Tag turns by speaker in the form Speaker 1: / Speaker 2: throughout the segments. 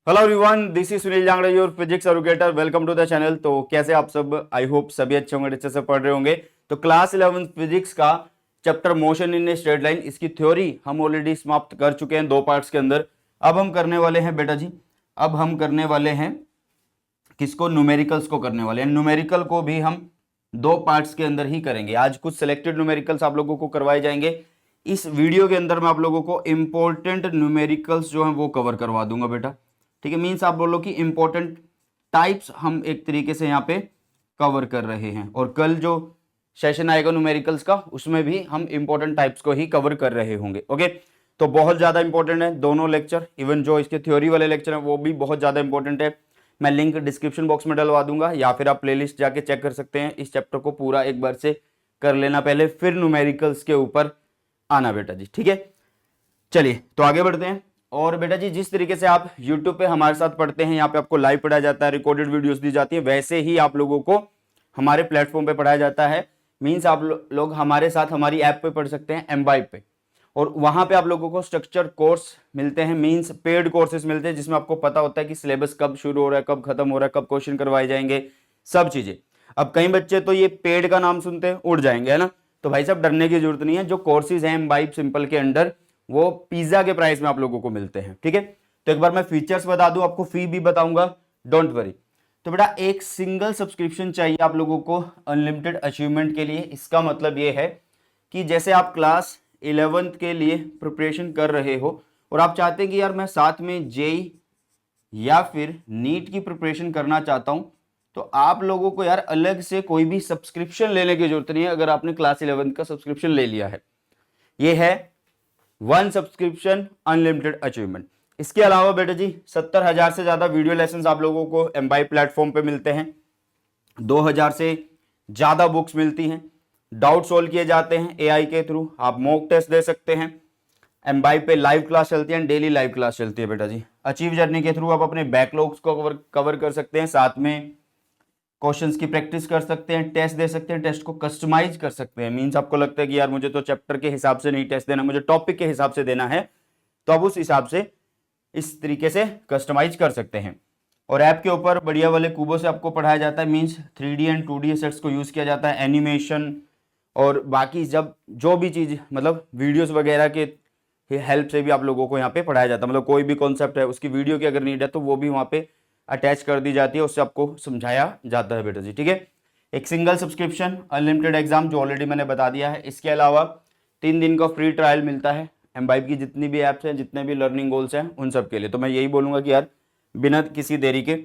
Speaker 1: Hello everyone, this is Sunil Jangra, your physics educator. Welcome to the channel. तो कैसे आप सब? आई होप सभी अच्छे होंगे, अच्छे से पढ़ रहे होंगे। तो क्लास 11 फिजिक्स का chapter motion in a straight line, इसकी थ्योरी हम ऑलरेडी समाप्त कर चुके हैं 2 पार्ट्स के अंदर। अब हम करने वाले हैं बेटा जी, अब हम करने वाले हैं किसको? न्यूमेरिकल्स को करने वाले हैं। न्यूमेरिकल को भी हम 2 पार्ट्स के अंदर ही करेंगे। आज कुछ सिलेक्टेड न्यूमेरिकल्स आप लोगों को करवाए जाएंगे। इस वीडियो के अंदर मैं आप लोगों को इंपॉर्टेंट न्यूमेरिकल्स जो हैं वो कवर करवा दूंगा बेटा। ठीक है, मीन्स आप बोलो कि इंपॉर्टेंट टाइप्स हम एक तरीके से यहाँ पे कवर कर रहे हैं। और कल जो सेशन आएगा न्यूमेरिकल्स का, उसमें भी हम इंपॉर्टेंट टाइप्स को ही कवर कर रहे होंगे। ओके, तो बहुत ज्यादा इंपॉर्टेंट है दोनों लेक्चर। इवन जो इसके थ्योरी वाले लेक्चर हैं वो भी बहुत ज्यादा इंपॉर्टेंट है। मैं लिंक डिस्क्रिप्शन बॉक्स में डलवा दूंगा, या फिर आप प्लेलिस्ट जाके चेक कर सकते हैं। इस चैप्टर को पूरा एक बार से कर लेना पहले, फिर न्यूमेरिकल्स के ऊपर आना बेटा जी। ठीक है, चलिए तो आगे बढ़ते हैं। और बेटा जी, जिस तरीके से आप YouTube पे हमारे साथ पढ़ते हैं, यहाँ पे आपको लाइव पढ़ाया जाता है, रिकॉर्डेड वीडियोस दी जाती है, वैसे ही आप लोगों को हमारे प्लेटफॉर्म पे पढ़ाया जाता है। मींस आप लोग हमारे साथ हमारी ऐप पे पढ़ सकते हैं, एमबाइब पे। और वहां पे आप लोगों को स्ट्रक्चर कोर्स मिलते हैं, मींस पेड कोर्सेज मिलते हैं, जिसमें आपको पता होता है कि सिलेबस कब शुरू हो रहा है, कब खत्म हो रहा है, कब क्वेश्चन करवाए जाएंगे, सब चीजें। अब कई बच्चे तो ये पेड का नाम सुनते हैं उड़ जाएंगे, है ना। तो भाई साहब डरने की जरूरत नहीं है। जो कोर्सेज हैं एमबाइब सिंपल के अंडर, वो पिज्जा के प्राइस में आप लोगों को मिलते हैं। ठीक है, तो एक बार मैं फीचर्स बता दूं, आपको फी भी बताऊंगा, डोंट वरी। तो बेटा एक सिंगल सब्सक्रिप्शन चाहिए आप लोगों को अनलिमिटेड अचीवमेंट के लिए। इसका मतलब ये है कि जैसे आप क्लास 11th के लिए प्रिपरेशन कर रहे हो और आप चाहते हैं कि यार मैं साथ में जेई या फिर नीट की प्रिपरेशन करना चाहता हूं, तो आप लोगों को यार अलग से कोई भी सब्सक्रिप्शन लेने की जरूरत नहीं है अगर आपने क्लास 11th का सब्सक्रिप्शन ले लिया है। ये है 1 सब्सक्रिप्शन अनलिमिटेड अचीवमेंट। इसके अलावा बेटा जी 70,000 से ज्यादा वीडियो लेसन आप लोगों को एमबाइब प्लेटफॉर्म पे मिलते हैं। 2,000 से ज्यादा बुक्स मिलती हैं, डाउट सोल्व किए जाते हैं एआई के थ्रू, आप मॉक टेस्ट दे सकते हैं। एमबाइब पे लाइव क्लास चलती है, डेली लाइव क्लास चलती है बेटा जी। अचीव जर्नी के थ्रू आप अपने बैकलॉग्स को कवर कर सकते हैं, साथ में क्वेश्चंस की प्रैक्टिस कर सकते हैं, टेस्ट दे सकते हैं, टेस्ट को कस्टमाइज कर सकते हैं। मींस आपको लगता है कि यार मुझे तो चैप्टर के हिसाब से नहीं टेस्ट देना, मुझे टॉपिक के हिसाब से देना है, तो आप उस हिसाब से इस तरीके से कस्टमाइज कर सकते हैं। और ऐप के ऊपर बढ़िया वाले कूबो से आपको पढ़ाया जाता है। Means 3D and 2D sets को यूज किया जाता है, एनिमेशन और बाकी जब जो भी चीज मतलब वीडियोस वगैरह के हेल्प से भी आप लोगों को यहाँ पे पढ़ाया जाता है। मतलब कोई भी कॉन्सेप्ट है, उसकी वीडियो की अगर नीड है तो वो भी वहाँ पे अटैच कर दी जाती है, उससे आपको समझाया जाता है बेटा जी। ठीक है, एक सिंगल सब्सक्रिप्शन अनलिमिटेड एग्जाम जो ऑलरेडी मैंने बता दिया है। इसके अलावा 3 दिन का फ्री ट्रायल मिलता है एमबाइब की जितनी भी ऐप्स हैं, जितने भी लर्निंग गोल्स हैं उन सब के लिए। तो मैं यही बोलूंगा कि यार बिना किसी देरी के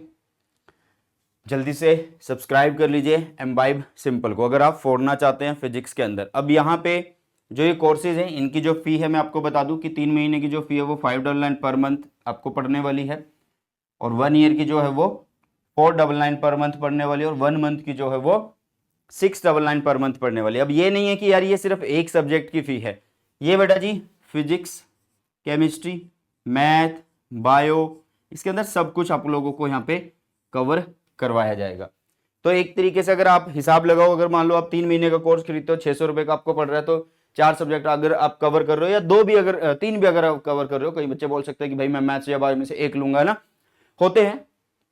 Speaker 1: जल्दी से सब्सक्राइब कर लीजिए एमबाइब सिंपल को, अगर आप फोड़ना चाहते हैं फिजिक्स के अंदर। अब यहाँ पे जो ये कोर्सेज हैं, इनकी जो फी है मैं आपको बता दूं कि 3 महीने की जो फी है वो $599 पर मंथ आपको पढ़ने वाली है, और 1 ईयर की जो है वो 499 पर मंथ पढ़ने वाली है, और 1 मंथ की जो है वो 699 पर मंथ पढ़ने वाली है। अब ये नहीं है कि यार ये सिर्फ एक सब्जेक्ट की फी है, ये बेटा जी फिजिक्स, केमिस्ट्री, मैथ, बायो, इसके अंदर सब कुछ आप लोगों को यहाँ पे कवर करवाया जाएगा। तो एक तरीके से अगर आप हिसाब लगाओ, अगर मान लो आप 3 महीने का कोर्स खरीदते हो, 600 रुपए का आपको पड़ रहा है, तो 4 सब्जेक्ट अगर आप कवर कर रहे हो, या 2 भी अगर 3 भी अगर आप कवर कर रहे हो, कई बच्चे बोल सकते हैं कि भाई मैं मैथ्स या बायो में से एक लूंगा ना, होते हैं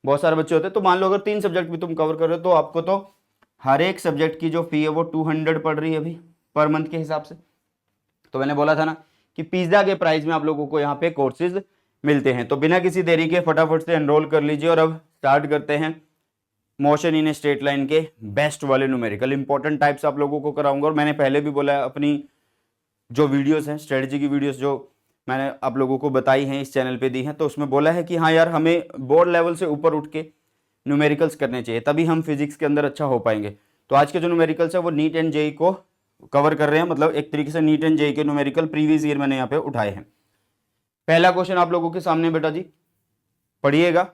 Speaker 1: बहुत सारे बच्चे होते हैं। तो मान लो अगर 3 सब्जेक्ट भी तुम कवर कर रहे हो, तो आपको तो हर एक सब्जेक्ट की जो फी है वो 200 पड़ रही है अभी पर मंथ के हिसाब से। तो मैंने बोला था ना कि पिज्जा के प्राइस में आप लोगों को यहाँ पे कोर्सेज मिलते हैं। तो बिना किसी देरी के फटाफट से एनरोल कर लीजिए। और अब स्टार्ट करते हैं motion in a straight line के बेस्ट वाले न्यूमेरिकल। इंपॉर्टेंट टाइप्स आप लोगों को कराऊंगा, और मैंने पहले भी बोला है अपनी जो वीडियोस हैं, स्ट्रेटजी की वीडियोस जो मैंने आप लोगों को बताई हैं, इस चैनल पे दी हैं, तो उसमें बोला है कि हाँ यार हमें बोर्ड लेवल से ऊपर उठ के न्यूमेरिकल्स करने चाहिए, तभी हम फिजिक्स के अंदर अच्छा हो पाएंगे। तो आज के जो न्यूमेरिकल्स है वो नीट एंड जेई को कवर कर रहे हैं, मतलब एक तरीके से नीट एंड जेई के न्यूमेरिकल प्रीवियस ईयर मैंने यहाँ पे उठाए हैं। पहला क्वेश्चन आप लोगों के सामने बेटा जी, पढ़िएगा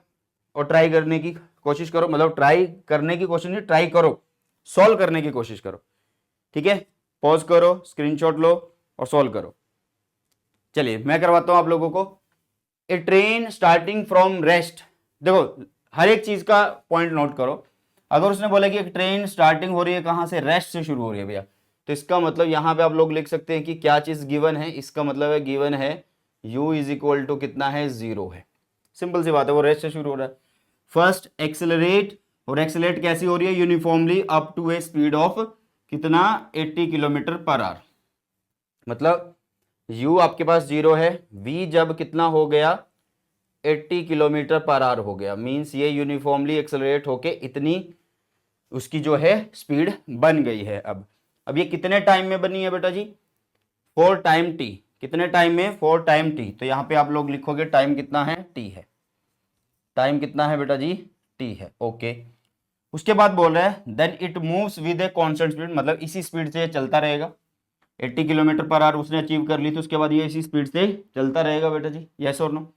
Speaker 1: और ट्राई करने की कोशिश करो, मतलब ट्राई करने की कोशिश नहीं, ट्राई करो, सॉल्व करने की कोशिश करो। ठीक है, पॉज करो, स्क्रीनशॉट लो और सॉल्व करो। चलिए मैं करवाता हूं आप लोगों को। ए ट्रेन स्टार्टिंग फ्रॉम रेस्ट, देखो हर एक चीज का पॉइंट नोट करो। अगर उसने बोला कि एक ट्रेन स्टार्टिंग हो रही है कहां से? रेस्ट से शुरू हो रही है भैया, तो इसका मतलब यहां पे आप लोग लिख सकते हैं कि क्या चीज गिवन है। इसका मतलब है गिवन है u इज इक्वल टू कितना है? 0 है। सिंपल सी बात है, वो रेस्ट से शुरू हो रहा है। फर्स्ट एक्सेलरेट, और एक्सेलरेट कैसी हो रही है, uniformly up to a speed of कितना, 80 किलोमीटर पर आवर। मतलब u आपके पास 0 है, v जब कितना हो गया 80 किलोमीटर पर आवर हो गया, मींस ये यूनिफॉर्मली एक्सेलरेट होके इतनी उसकी जो है स्पीड बन गई है। अब ये कितने टाइम में बनी है बेटा जी, 4 टाइम t। कितने टाइम में, 4 टाइम t। तो यहां पे आप लोग लिखोगे टाइम कितना है, t है। टाइम कितना है बेटा जी, t है। ओके, उसके बाद बोल रहा है then it moves with a constant speed, मतलब इसी स्पीड से चलता रहेगा। 80 किलोमीटर पर आवर उसने अचीव कर ली, तो उसके बाद ये इसी स्पीड से चलता रहेगा बेटा जी, यस और नो।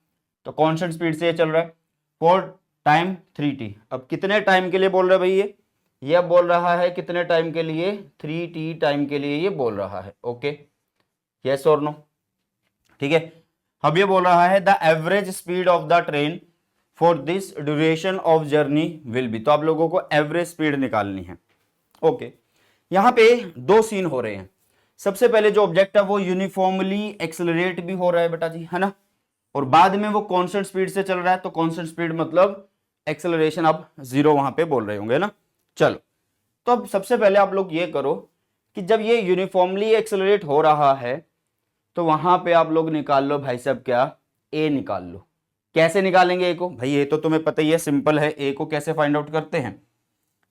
Speaker 1: तो कांस्टेंट स्पीड से ये चल रहा है 4 टाइम 3t। अब कितने टाइम के लिए बोल रहा है भाई ये अब बोल रहा है कितने टाइम के लिए, 3t टाइम के लिए ये बोल रहा है। ओके, यस और नो, ठीक है। अब ये बोल रहा है the average speed of the train for this duration of journey will be. तो आप लोगों को एवरेज स्पीड निकालनी है। ओके, यहां पे दो सीन हो रहे हैं। सबसे पहले जो ऑब्जेक्ट है वो यूनिफॉर्मली एक्सेलरेट भी हो रहा है बेटा जी, है ना, और बाद में वो कांस्टेंट स्पीड से चल रहा है। तो कांस्टेंट स्पीड मतलब एक्सेलरेशन आप 0 वहां पे बोल रहे होंगे ना। चलो, तो अब सबसे पहले आप लोग ये करो कि जब ये यूनिफॉर्मली एक्सेलरेट हो रहा है तो वहां पे आप लोग निकाल लो भाई साहब क्या, ए निकाल लो। कैसे निकालेंगे ए को, भाई ये तो तुम्हें पता ही है, सिंपल है। ए को कैसे फाइंड आउट करते हैं,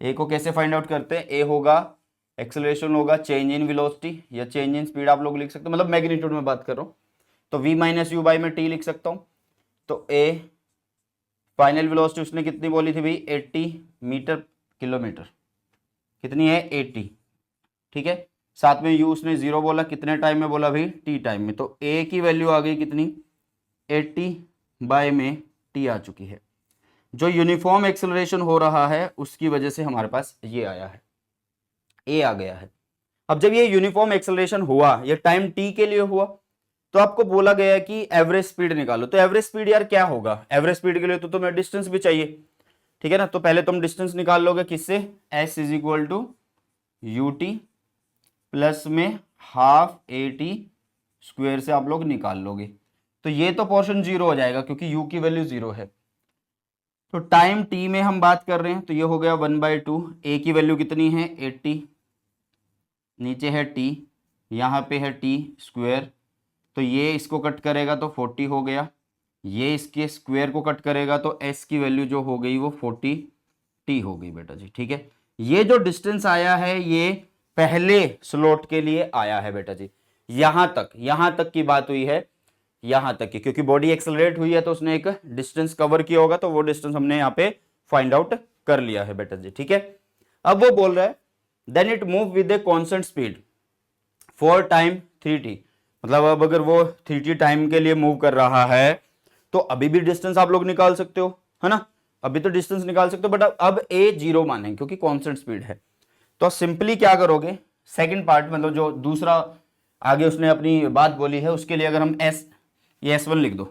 Speaker 1: ए को कैसे फाइंड आउट करते हैं, ए होगा एक्सेलरेशन होगा चेंज इन वेलोसिटी या चेंज इन स्पीड आप लोग लिख सकते हो, मतलब मैग्नीट्यूड में बात कर रहा हूं तो v माइनस यू बाई में t लिख सकता हूं। तो ए फाइनल वेलोसिटी उसने कितनी बोली थी भाई, 80 मीटर किलोमीटर, कितनी है 80, ठीक है। साथ में u उसने 0 बोला, कितने टाइम में बोला भाई, t टाइम में। तो a की वैल्यू आ गई कितनी, 80 बाय में t आ चुकी है। जो यूनिफॉर्म एक्सेलरेशन हो रहा है उसकी वजह से हमारे पास ये आया है, a आ गया है। अब जब ये यूनिफॉर्म एक्सेलरेशन हुआ, ये टाइम t के लिए हुआ, तो आपको बोला गया है कि एवरेज स्पीड निकालो। तो एवरेज स्पीड यार क्या होगा, एवरेज स्पीड के लिए तो तुम्हें डिस्टेंस भी चाहिए, ठीक है ना। तो पहले तुम डिस्टेंस निकाल लोगे किससे, s is equal to u t plus में हाफ ए टी स्क्वेयर से आप लोग निकाल लोगे। तो ये तो पोर्शन 0 हो जाएगा क्योंकि u की वैल्यू 0 है। तो टाइम t में हम बात कर रहे हैं तो ये हो गया 1/2, a की वैल्यू कितनी है 80, नीचे है t, यहाँ पे है t स्क्वेयर, तो ये इसको कट करेगा तो 40 हो गया, ये इसके स्क्वायर को कट करेगा तो s की वैल्यू जो हो गई वो 40t हो गई बेटा जी, ठीक है। ये जो डिस्टेंस आया है ये पहले स्लॉट के लिए आया है बेटा जी, यहां तक की बात हुई है, यहां तक की, क्योंकि बॉडी एक्सेलरेट हुई है तो उसने एक डिस्टेंस कवर किया होगा, तो वो डिस्टेंस हमने यहाँ पे फाइंड आउट कर लिया है बेटा जी, ठीक है। अब वो बोल रहा है then it move with a constant speed 4 time 3t, मतलब अब अगर वो 3t टाइम के लिए मूव कर रहा है तो अभी भी डिस्टेंस आप लोग निकाल सकते हो, है ना, अभी तो डिस्टेंस निकाल सकते हो, बट अब a 0 माने क्योंकि कांस्टेंट स्पीड है। तो सिंपली क्या करोगे, सेकंड पार्ट मतलब जो दूसरा आगे उसने अपनी बात बोली है उसके लिए अगर हम ये S1 लिख दो,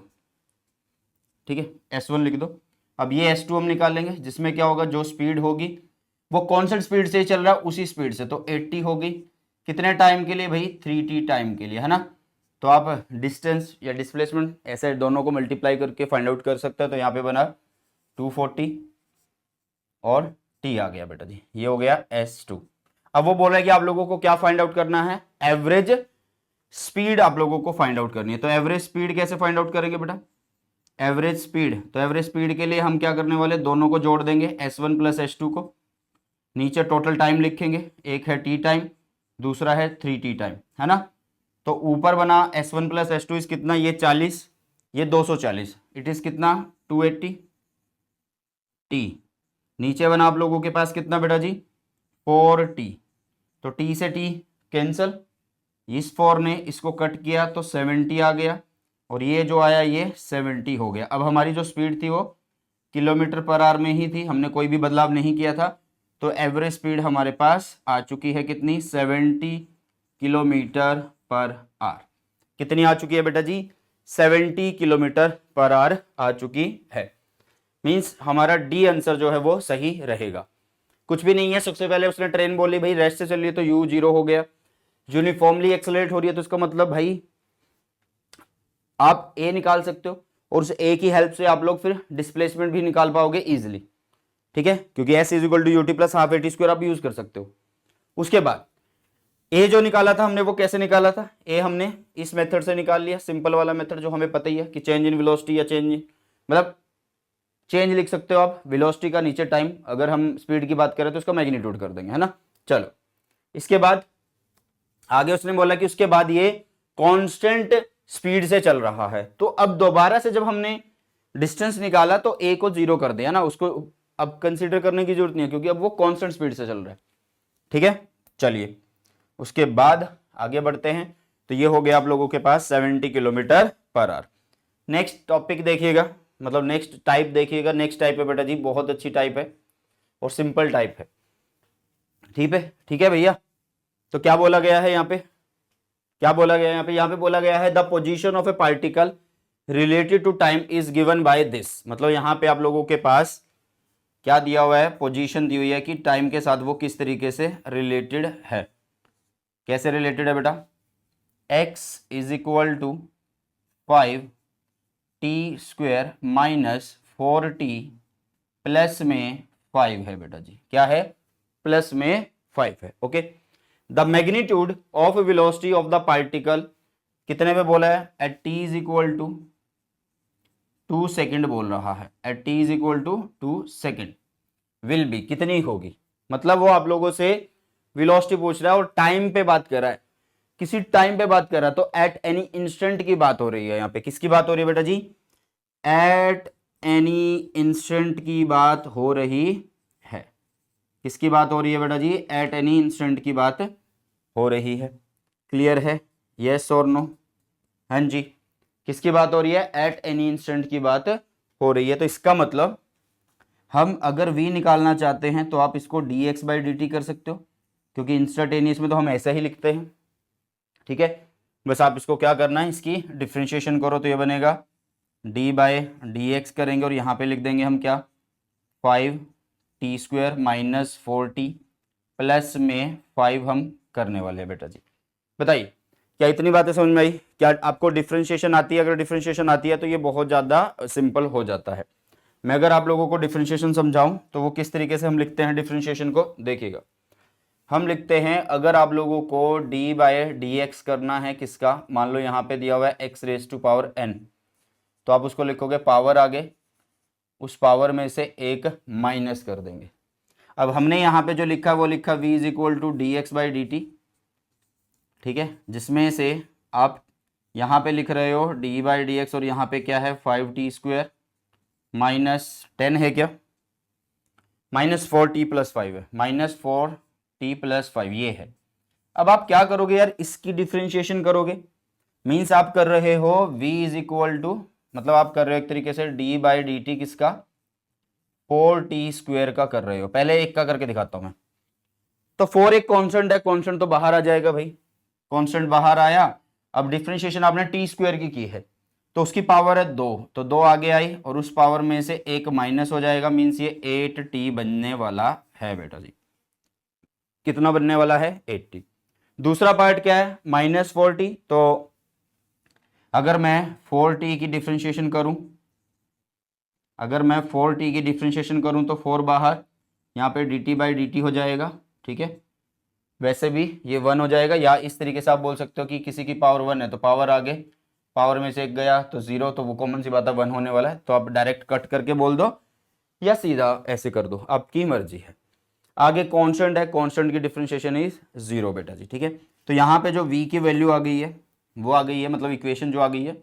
Speaker 1: ठीक है, S1 लिख दो। अब ये S2 हम निकालेंगे जिसमें क्या होगा, जो स्पीड होगी वो कांस्टेंट स्पीड से चल रहा है उसी स्पीड से, तो 80 होगी, कितने टाइम के लिए भाई 3t टाइम के लिए, है ना। तो आप डिस्टेंस या डिस्प्लेसमेंट ऐसे दोनों को मल्टीप्लाई करके फाइंड आउट कर सकते हैं। तो यहाँ पे बना 240 और t आ गया बेटा जी, ये हो गया S2। अब वो बोल रहा है कि आप लोगों को क्या फाइंड आउट करना है, एवरेज स्पीड आप लोगों को फाइंड आउट करनी है। तो एवरेज स्पीड कैसे फाइंड आउट करेंगे बेटा, एवरेज स्पीड, तो एवरेज स्पीड के लिए हम क्या करने वाले, दोनों को जोड़ देंगे S1 प्लस S2 को, नीचे टोटल टाइम लिखेंगे, एक है t टाइम दूसरा है 3t टाइम, है ना। तो ऊपर बना S1 प्लस S2 इस कितना, ये 40 ये 240, इट इज कितना 280 t, नीचे बना आप लोगों के पास कितना बेटा जी 4t, तो t से t कैंसल, इस 4 ने इसको कट किया तो 70 आ गया, और ये जो आया ये 70 हो गया। अब हमारी जो स्पीड थी वो किलोमीटर पर आवर में ही थी, हमने कोई भी बदलाव नहीं किया था, तो एवरेज स्पीड हमारे पास आ चुकी है कितनी 70 किलोमीटर पर आवर। कितनी आ चुकी है बेटा जी 70 किलोमीटर पर आवर आ चुकी है। मींस हमारा डी आंसर जो है वो सही रहेगा, कुछ भी नहीं है। सबसे पहले उसने ट्रेन बोली भाई रेस्ट से चल रही है तो u 0 हो गया, यूनिफॉर्मली एक्सेलरेट हो रही है तो इसका मतलब भाई आप a निकाल सकते हो, और उस ए की हेल्प से आप लोग फिर डिस्प्लेसमेंट भी निकाल पाओगे इजिली, ठीक है, क्योंकि S is equal to u t plus half a t square आप यूज कर सकते हो। उसके बाद ए जो निकाला था हमने वो कैसे निकाला था, ए हमने इस मेथड से निकाल लिया, सिंपल वाला मेथड जो हमें पता ही है कि चेंज इन वेलोसिटी या चेंज इन मतलब चेंज लिख सकते हो आप, वेलोसिटी का नीचे टाइम, अगर हम स्पीड की बात करें तो उसका मैग्नीट्यूड कर देंगे, है ना। चलो इसके बाद आगे उसने बोला कि उसके बाद ये कांस्टेंट स्पीड से चल रहा है, तो अब दोबारा से जब हमने डिस्टेंस निकाला तो ए को 0 कर दिया ना, उसको अब कंसीडर करने की जरूरत नहीं है क्योंकि अब वो कांस्टेंट स्पीड से चल रहा है, ठीक है। चलिए उसके बाद आगे बढ़ते हैं, तो ये हो गया आप लोगों के पास 70 kilometre per hour. Next topic देखिएगा, मतलब नेक्स्ट टाइप देखिएगा, नेक्स्ट टाइप है बेटा जी, बहुत अच्छी टाइप है और सिंपल टाइप है, ठीक है भैया। तो क्या बोला गया है यहाँ पे, क्या बोला गया है यहाँ पे बोला गया है the position of a particle related to time is given by this, मतलब यहाँ पे आप लोगों के पास क्या दिया हुआ है, पोजीशन दी हुई है कि टाइम के साथ वो किस तरीके से रिलेटेड है। कैसे रिलेटेड है बेटा, x is equal to 5t² minus 4t plus में 5 है बेटा जी, क्या है, प्लस में 5 है, okay. The magnitude of velocity of the particle कितने पे बोला है, at t is equal to 2 second बोल रहा है, at t is equal to 2 second will be कितनी होगी, मतलब वो आप लोगों से वेलोसिटी पूछ रहा है और टाइम पे बात कर रहा है, किसी टाइम पे बात कर रहा है, तो एट एनी इंस्टेंट की बात हो रही है यहाँ पे, किसकी बात हो रही है बेटा जी, एट एनी इंस्टेंट की बात हो रही है, किसकी बात हो रही है बेटा जी, एट एनी इंस्टेंट की बात हो रही है, क्लियर है, यस और नो, हाँ जी, किसकी बात हो रही है, एट एनी इंस्टेंट की बात हो रही है। तो इसका मतलब हम अगर v निकालना चाहते हैं तो आप इसको dx/dt कर सकते हो, क्योंकि इंस्टेंटेनियस में तो हम ऐसा ही लिखते हैं, ठीक है। बस आप इसको क्या करना है, इसकी डिफ्रेंशिएशन करो तो ये बनेगा d/dx करेंगे और यहाँ पे लिख देंगे हम क्या, 5t² माइनस 4t प्लस में 5 हम करने वाले हैं बेटा जी। बताइए क्या इतनी बातें समझ में आई, क्या आपको डिफ्रेंशिएशन आती है, अगर डिफ्रेंशिएशन आती है तो ये बहुत ज़्यादा सिंपल हो जाता है। मैं अगर आप लोगों को डिफ्रेंशिएशन समझाऊं तो वो किस तरीके से हम लिखते हैं डिफ्रेंशिएशन को, देखिएगा हम लिखते हैं, अगर आप लोगों को d/dx करना है किसका, मान लो यहाँ पे दिया हुआ है x⁻n, तो आप उसको लिखोगे पावर आगे, उस पावर में से एक माइनस कर देंगे। अब हमने यहाँ पे जो लिखा वो लिखा v is equal to dx/dt, ठीक है, जिसमें से आप यहाँ पे लिख रहे हो d/dx और यहाँ पे क्या है 5t² माइनस 10 है क्या, माइनस 4t प्लस 5 है, माइनस 4t प्लस 5 ये है। अब आप क्या करोगे यार, इसकी डिफ्रेंशिएशन करोगे, मीन्स आप कर रहे हो v इज इक्वल टू, मतलब आप कर रहे हो एक तरीके से d/dt किसका, 4t² का कर रहे हो, पहले एक का करके दिखाता हूं मैं। तो 4 एक कांस्टेंट है, कांस्टेंट तो बाहर आ जाएगा भाई, कांस्टेंट बाहर आया। अब डिफ्रेंशिएशन आपने t² की है तो उसकी पावर है 2, तो 2 आगे आई और उस पावर में से एक माइनस हो जाएगा, मीन्स ये 8t बनने वाला है बेटा जी, कितना बनने वाला है 8t। दूसरा पार्ट क्या है, माइनस 4t, तो अगर मैं 4t की डिफ्रेंशिएशन करूं, अगर मैं 4t की डिफ्रेंशिएशन करूं तो 4 बाहर, यहाँ पे dt/dt हो जाएगा, ठीक है, वैसे भी ये 1 हो जाएगा, या इस तरीके से आप बोल सकते हो कि किसी की पावर 1 है तो पावर आगे, पावर में से एक गया तो 0, तो वो कॉमन सी बात है 1 होने वाला है, तो आप डायरेक्ट कट करके बोल दो या सीधा ऐसे कर दो, आपकी मर्जी है। आगे कांस्टेंट है, कांस्टेंट की डिफरेंशिएशन इज 0 बेटा जी, ठीक है। तो यहाँ पे जो v की वैल्यू आ गई है वो आ गई है, मतलब इक्वेशन जो आ गई है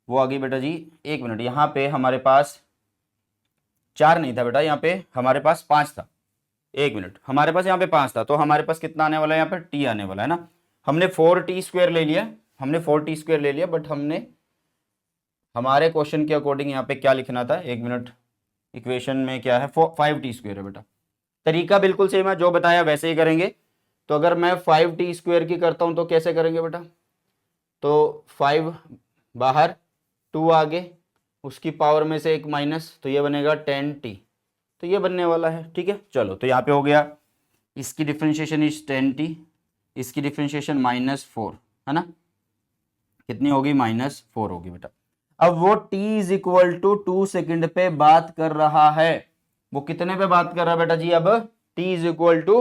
Speaker 1: वो आ गई बेटा जी, एक मिनट, यहाँ पे हमारे पास 4 नहीं था बेटा, यहाँ पे हमारे पास 5 था, एक मिनट, हमारे पास यहाँ पे 5 था, तो हमारे पास कितना आने वाला है, यहाँ पे t आने वाला है ना। हमने 4t² ले लिया, हमने 4t² ले लिया, बट हमने हमारे क्वेश्चन के अकॉर्डिंग यहाँ पे क्या लिखना था, एक मिनट, इक्वेशन में क्या है 5t² है बेटा, तरीका बिल्कुल सेम है, जो बताया वैसे ही करेंगे। तो अगर मैं 5t² की करता हूँ तो कैसे करेंगे बेटा, तो 5 बाहर, 2 आगे, उसकी पावर में से एक माइनस, तो ये बनेगा 10t, तो ये बनने वाला है, ठीक है। चलो तो यहाँ पे हो गया, इसकी डिफ्रेंशिएशन इज 10t, इसकी डिफ्रेंशिएशन -4 है ना, कितनी होगी, -4 होगी बेटा। अब वो t is equal to 2 second पे बात कर रहा है। वो कितने पे बात कर रहा है बेटा जी? अब t is equal to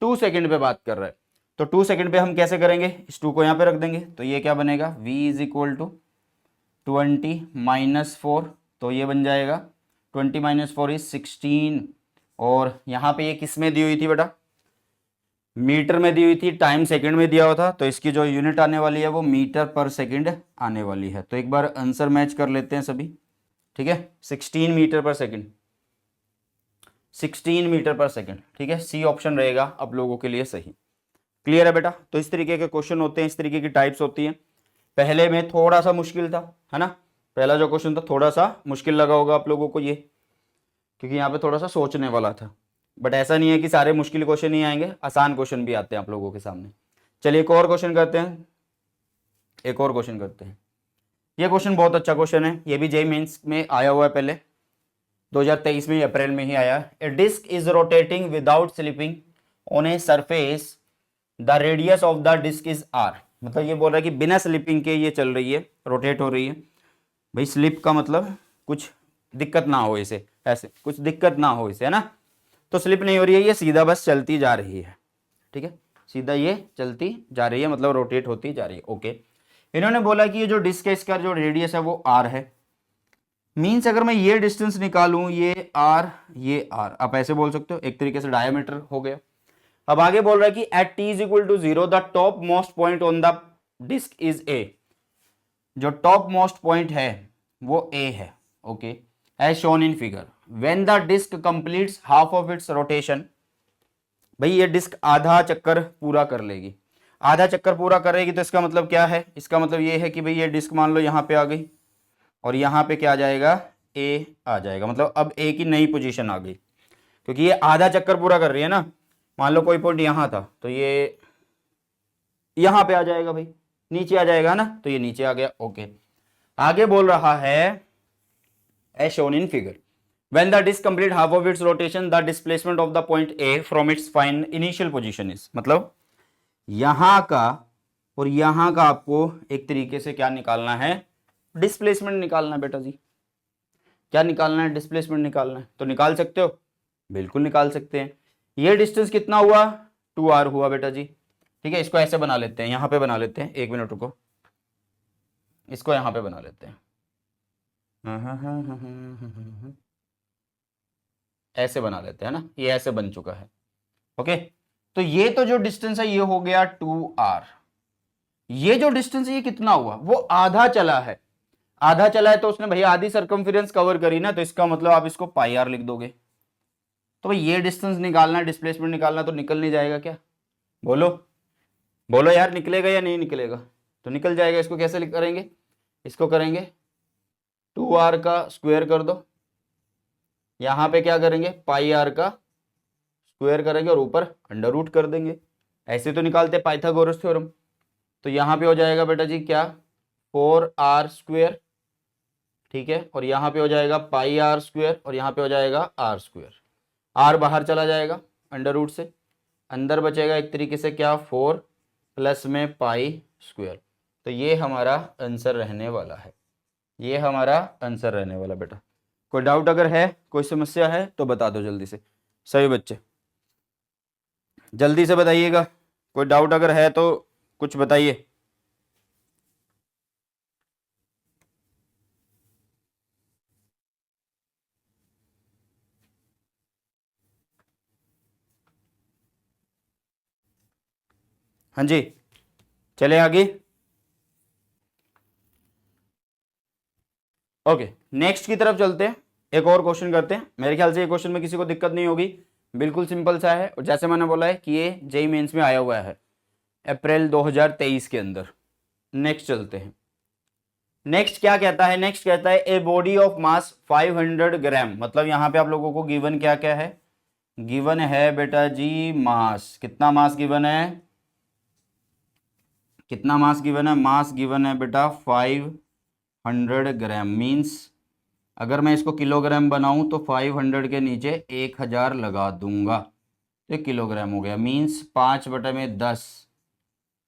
Speaker 1: 2 second पे बात कर रहा है। तो 2 सेकेंड पे हम कैसे करेंगे? इस 2 को यहां पे रख देंगे, तो ये क्या बनेगा? v इज इक्वल टू 20 - 4, तो ये बन जाएगा 20 - 4 इज 16। और यहाँ पे ये किस में दी हुई थी बेटा? मीटर में दी हुई थी, टाइम सेकंड में दिया हुआ था, तो इसकी जो यूनिट आने वाली है वो मीटर पर सेकंड आने वाली है। तो एक बार आंसर मैच कर लेते हैं सभी, ठीक है। 16 मीटर पर सेकंड, 16 मीटर पर सेकंड, ठीक है। सी ऑप्शन रहेगा आप लोगों के लिए सही। क्लियर है बेटा? तो इस तरीके के क्वेश्चन होते हैं, इस तरीके की टाइप्स होती हैं। पहले में थोड़ा सा मुश्किल था, है ना? पहला जो क्वेश्चन था थोड़ा सा मुश्किल लगा होगा आप लोगों को ये, क्योंकि यहाँ पे थोड़ा सा सोचने वाला था। बट ऐसा नहीं है कि सारे मुश्किल क्वेश्चन ही आएंगे, आसान क्वेश्चन भी आते हैं आप लोगों के सामने। चलिए एक और क्वेश्चन करते हैं, एक और क्वेश्चन करते हैं। ये क्वेश्चन बहुत अच्छा क्वेश्चन है, ये भी जेईई मेंस में आया हुआ है, पहले 2023 में अप्रैल में ही आया। A disc is rotating without slipping on a surface, the radius of the disc is R. मतलब ये बोल रहा है कि बिना स्लिपिंग के ये चल रही है, रोटेट हो रही है। भाई स्लिप का मतलब कुछ दिक्कत ना हो इसे, ऐसे कुछ दिक्कत ना हो इसे, है ना? तो स्लिप नहीं हो रही है, ये सीधा बस चलती जा रही है, ठीक है। सीधा ये चलती जा रही है, मतलब रोटेट होती जा रही है। ओके, इन्होंने बोला कि ये जो डिस्क है इसका जो रेडियस है वो आर है। मीन्स अगर मैं ये डिस्टेंस निकालूं, ये आर, ये आर, आप ऐसे बोल सकते हो, एक तरीके से डायमीटर हो गया। अब आगे बोल रहा है कि at t is equal to 0 the top most point on the disc is A. जो टॉप मोस्ट पॉइंट है वो ए है, okay, as shown in figure. When the disk completes half of its rotation, भाई ये disc आधा चक्कर पूरा कर लेगी। आधा चक्कर पूरा करेगी तो इसका मतलब क्या है? इसका मतलब ये है कि भाई ये डिस्क मान लो यहाँ पे आ गई और यहाँ पे क्या आ जाएगा? ए आ जाएगा। मतलब अब ए की नई पोजीशन आ गई, क्योंकि ये आधा चक्कर पूरा कर रही है ना। मान लो कोई पॉइंट यहाँ था तो ये यहाँ पे आ जाएगा, भाई नीचे आ जाएगा ना, तो ये नीचे आ गया। ओके, आगे बोल रहा है as shown in figure, when the disk complete half of its rotation the displacement of the point A from its fine initial position is। मतलब यहां का और यहां का आपको एक तरीके से क्या निकालना है? डिस्प्लेसमेंट निकालना है बेटा जी। क्या निकालना है? डिस्प्लेसमेंट निकालना है। तो निकाल सकते हो, बिल्कुल निकाल सकते हैं। ये डिस्टेंस कितना हुआ? 2r हुआ बेटा जी, ठीक है। इसको ऐसे बना लेते हैं, यहां पे बना लेते हैं, 1 मिनट रुको, इसको यहां पे बना लेते हैं। ऐसे बना लेते हैं ना, ये ऐसे बन चुका है। ओके, तो ये तो जो डिस्टेंस है ये हो गया 2r। ये जो डिस्टेंस है ये कितना हुआ? वो आधा चला है। आधा चला है तो उसने भैया आधी सरकमफेरेंस कवर करी ना, तो इसका मतलब आप इसको पाई आर लिख दोगे। तो भाई ये डिस्टेंस निकालना, डिस्प्लेसमेंट निकालना, तो निकल नहीं जाएगा क्या? बोलो बोलो यार, निकलेगा या नहीं निकलेगा? तो निकल जाएगा। इसको कैसे करेंगे? इसको करेंगे 2r का स्क्वायर कर दो, यहां पे क्या करेंगे? पाई आर का स्क्वायर करेंगे और ऊपर अंडर रूट कर देंगे। ऐसे तो निकालते पाइथागोरस थ्योरम। तो यहां पे हो जाएगा बेटा जी क्या? 4r स्क्वायर, ठीक है। और यहां पे हो जाएगा पाई आर स्क्वायर और यहां पे हो जाएगा आर स्क्वायर। आर बाहर चला जाएगा अंडर रूट से, अंदर बचेगा एक तरीके से क्या? 4 प्लस में पाई स्क्वायर। तो ये हमारा आंसर रहने वाला है, ये हमारा आंसर रहने वाला बेटा। कोई डाउट अगर है, कोई समस्या है तो बता दो जल्दी से। सभी बच्चे जल्दी से बताइएगा, कोई डाउट अगर है तो कुछ बताइए। हाँ जी, चले आगे। ओके, नेक्स्ट की तरफ चलते हैं, एक और क्वेश्चन करते हैं। मेरे ख्याल से ये क्वेश्चन में किसी को दिक्कत नहीं होगी, बिल्कुल सिंपल सा है। और जैसे मैंने बोला है कि ये जेईई मेंस में आया हुआ है अप्रैल 2023 के अंदर। नेक्स्ट चलते हैं। नेक्स्ट क्या कहता है? नेक्स्ट कहता है ए बॉडी ऑफ मास 500 ग्राम। मतलब यहां पे आप लोगों को गिवन क्या क्या है? गिवन है बेटा जी मास। कितना मास गिवन है? कितना मास गिवन है? मास गिवन है बेटा 500 ग्राम। मीन्स अगर मैं इसको किलोग्राम बनाऊं तो 500 के नीचे 1000 लगा दूंगा तो किलोग्राम हो गया। मीन्स 5/10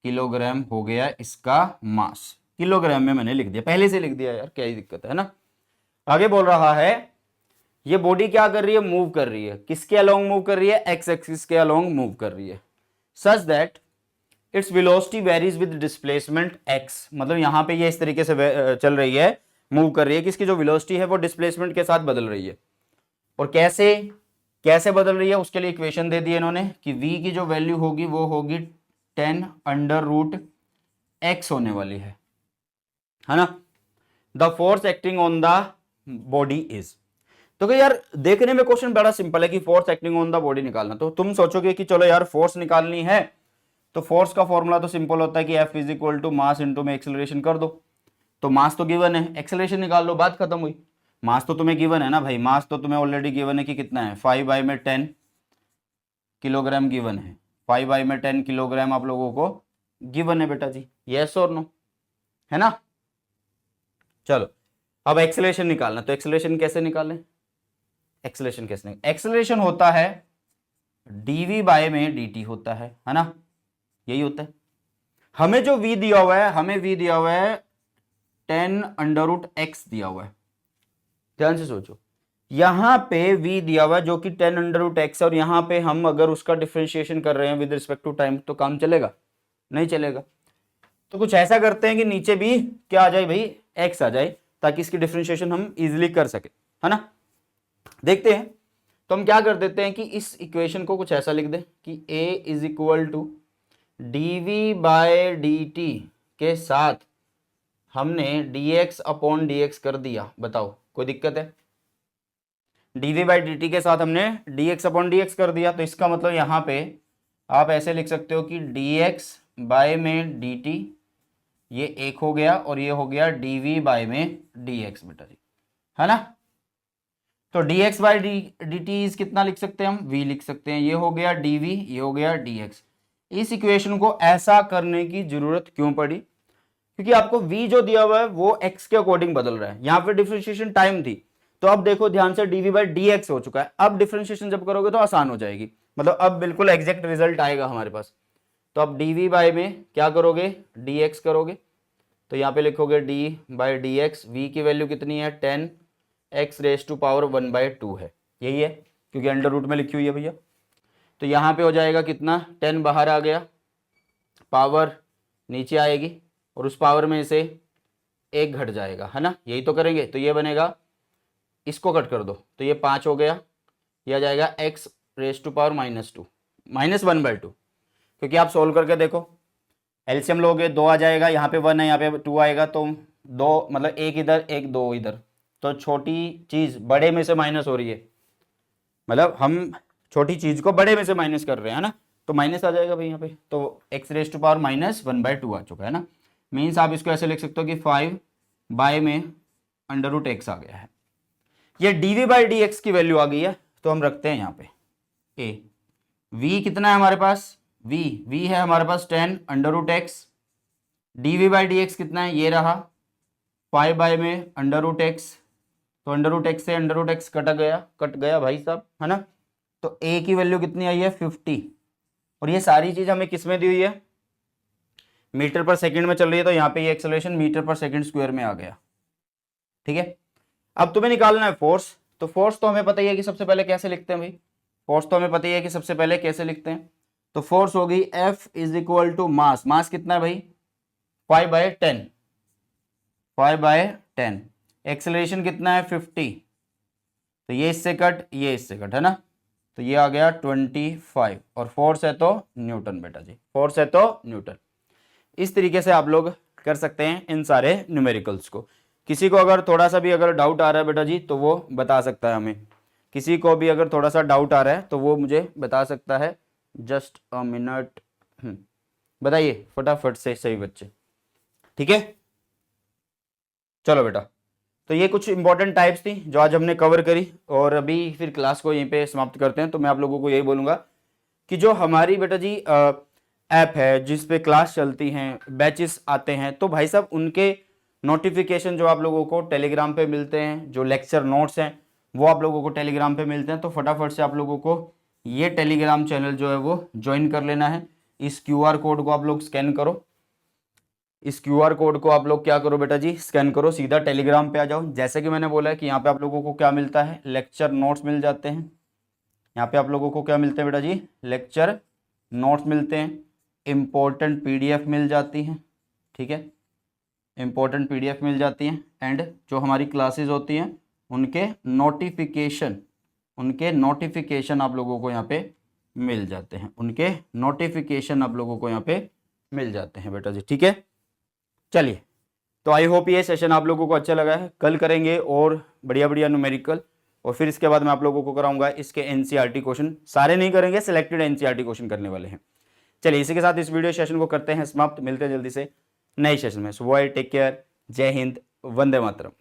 Speaker 1: किलोग्राम हो गया इसका मास। किलोग्राम में मैंने लिख दिया, पहले से लिख दिया यार, क्या ही दिक्कत है ना। आगे बोल रहा है ये बॉडी क्या कर रही है, मूव कर रही है, किसके अलोंग मूव कर रही है, एक्स एक्सिस के अलोंग मूव कर रही है, such that its velocity varies with displacement x. मतलब यहां पे ये इस तरीके से चल रही है, मूव कर रही है, किसकी जो वेलोसिटी है वो डिस्प्लेसमेंट के साथ बदल रही है। और कैसे कैसे बदल रही है उसके लिए इक्वेशन दे दी इन्होंने कि v की जो वैल्यू होगी वो होगी 10√x होने वाली है ना। The force acting on the body is, तो कि यार देखने में क्वेश्चन बड़ा सिंपल है कि force acting on the body निकालना। तो तुम सोचोगे कि चलो यार फोर्स निकालनी है, तो फोर्स का फॉर्मूला तो सिंपल होता है कि F is equal to mass into में एक्सेलरेशन कर दो। तो मास तो गिवन है, एक्सेलरेशन निकाल लो, बात खत्म हुई। मास तो तुम्हें गिवन है ना भाई, मास तो तुम्हें ऑलरेडी गिवन है कि कितना है, 5/10 किलोग्राम गिवन है, 5/10 किलोग्राम आप लोगों को गिवन है बेटा जी, यस और नो, है ना। चलो अब एक्सेलरेशन निकालना, तो एक्सेलरेशन कैसे निकालें, एक्सेलरेशन कैसे निकालें, एक्सेलरेशन होता है dv बाय में dt होता है ना, यही होता है। हमें जो v दिया हुआ है, हमें v दिया हुआ है 10√x दिया हुआ है, ध्यान से सोचो, यहां पे v दिया हुआ है जो कि 10√x है, और यहां पे हम अगर उसका डिफरेंशिएशन कर रहे हैं विद रिस्पेक्ट टू टाइम, तो काम चलेगा, नहीं चलेगा। तो कुछ ऐसा करते हैं कि नीचे भी क्या आ जाए भाई, x आ जाए, ताकि इसकी डिफरेंशिएशन हम इजीली कर सके, है ना। देखते हैं, तो हम क्या कर देते हैं कि इस इक्वेशन को कुछ ऐसा लिख दें कि a is equal to dv/dt के साथ हमने dx/dx कर दिया, बताओ कोई दिक्कत है। dv/dt के साथ हमने dx/dx कर दिया, तो इसका मतलब यहां पे आप ऐसे लिख सकते हो कि dx बाय में dt ये एक हो गया, और ये हो गया dv बाय में dx बेटा जी, है ना। तो dx/dt कितना लिख सकते हैं हम, v लिख सकते हैं, ये हो गया dv, ये हो गया dx। इस इक्वेशन को ऐसा करने की जरूरत क्यों पड़ी, क्योंकि आपको v जो दिया हुआ है वो x के अकॉर्डिंग बदल रहा है, यहां पे डिफरेंशिएशन टाइम थी, तो अब देखो ध्यान से dv/dx हो चुका है, अब डिफरेंशिएशन जब करोगे तो आसान हो जाएगी, मतलब अब बिल्कुल एग्जैक्ट रिजल्ट आएगा हमारे पास। तो अब dv बाय में क्या करोगे, dx करोगे, तो यहाँ पे लिखोगे d/dx, v की वैल्यू कितनी है 10x⁻1/2 है, यही है क्योंकि अंडर रूट में लिखी हुई है भैया। तो यहाँ पे हो जाएगा कितना, 10 बाहर आ गया, पावर नीचे आएगी, और उस पावर में से एक घट जाएगा, है ना, यही तो करेंगे। तो ये बनेगा, इसको कट कर दो तो ये 5 हो गया, यह आ जाएगा x⁻2 -1/2, क्योंकि आप सोल्व करके देखो, एलसीएम लोगे 2 आ जाएगा, यहाँ पे 1 है, यहाँ पे 2 आएगा, तो 2 मतलब एक इधर एक 2 इधर, तो छोटी चीज बड़े में से माइनस हो रही है, मतलब हम छोटी चीज को बड़े में से माइनस कर रहे हैं ना, तो माइनस आ जाएगा भाई यहाँ पे, तो x⁻ -1/2 आ चुका है ना। मीन्स आप इसको ऐसे लिख सकते हो कि 5 बाय में √x आ गया है, ये dv/dx की वैल्यू आ गई है, तो हम रखते हैं यहाँ पे a। v कितना है हमारे पास, v है हमारे पास 10√x, dv/dx कितना है, ये रहा 5 बाय में √x, तो √x से √x कट गया भाई साहब, है ना। तो a की वैल्यू कितनी आई है 50, और ये सारी चीज हमें किस में दी हुई है, मीटर पर सेकंड में चल रही है, तो यहाँ पे ये एक्सेलरेशन मीटर पर सेकंड स्क्वायर में आ गया, ठीक है। अब तुम्हें निकालना है फोर्स, तो फोर्स तो हमें पता ही है कि सबसे पहले कैसे लिखते हैं भाई, फोर्स तो हमें पता ही है कि सबसे पहले कैसे लिखते हैं। तो फोर्स होगी F is equal to mass, mass कितना है भाई 5/10, 5/10, एक्सेलरेशन कितना है 50, तो ये इससे कट, ये इससे कट, है ना, तो ये आ गया 25, और फोर्स है तो न्यूटन बेटा जी, फोर्स है तो न्यूटन। इस तरीके से आप लोग कर सकते हैं इन सारे न्यूमेरिकल्स को। किसी को अगर थोड़ा सा भी अगर डाउट आ रहा है बेटा जी तो वो बता सकता है हमें, किसी को भी अगर थोड़ा सा डाउट आ रहा है तो वो मुझे बता सकता है, जस्ट अ मिनट, बताइए फटाफट से सही बच्चे, ठीक है। चलो बेटा, तो ये कुछ इंपॉर्टेंट टाइप्स थी जो आज हमने कवर करी, और अभी फिर क्लास को यहीं पे समाप्त करते हैं। तो मैं आप लोगों को यही बोलूँगा कि जो हमारी बेटा जी ऐप है जिस पे क्लास चलती हैं, बैचेस आते हैं, तो भाई साहब उनके नोटिफिकेशन जो आप लोगों को टेलीग्राम पे मिलते हैं, जो लेक्चर नोट्स हैं वो आप लोगों को टेलीग्राम पे मिलते हैं, तो फटाफट से आप लोगों को ये टेलीग्राम चैनल जो है वो ज्वाइन कर लेना है। इस QR कोड को आप लोग स्कैन करो, इस क्यूआर कोड को आप लोग क्या करो बेटा जी, स्कैन करो, सीधा टेलीग्राम पे आ जाओ। जैसे कि मैंने बोला है कि यहाँ पे आप लोगों को क्या मिलता है, लेक्चर नोट्स मिल जाते हैं। यहाँ पे आप लोगों को क्या मिलते हैं बेटा जी, लेक्चर नोट्स मिलते हैं, इम्पोर्टेंट पीडीएफ मिल जाती हैं, ठीक है, इम्पोर्टेंट पीडीएफ मिल जाती हैं। एंड जो हमारी क्लासेस होती हैं उनके नोटिफिकेशन आप लोगों को यहाँ पे मिल जाते हैं, उनके नोटिफिकेशन आप लोगों को यहाँ पे मिल जाते हैं बेटा जी, ठीक है। चलिए, तो आई होप ये सेशन आप लोगों को अच्छा लगा है। कल करेंगे और बढ़िया बढ़िया न्यूमेरिकल, और फिर इसके बाद मैं आप लोगों को कराऊंगा इसके एनसीईआरटी क्वेश्चन। सारे नहीं करेंगे, सिलेक्टेड एनसीईआरटी क्वेश्चन करने वाले हैं। चलिए, इसी के साथ इस वीडियो सेशन को करते हैं समाप्त। मिलते हैं जल्दी से नए सेशन में। सो बाय, टेक केयर, जय हिंद, वंदे मातरम।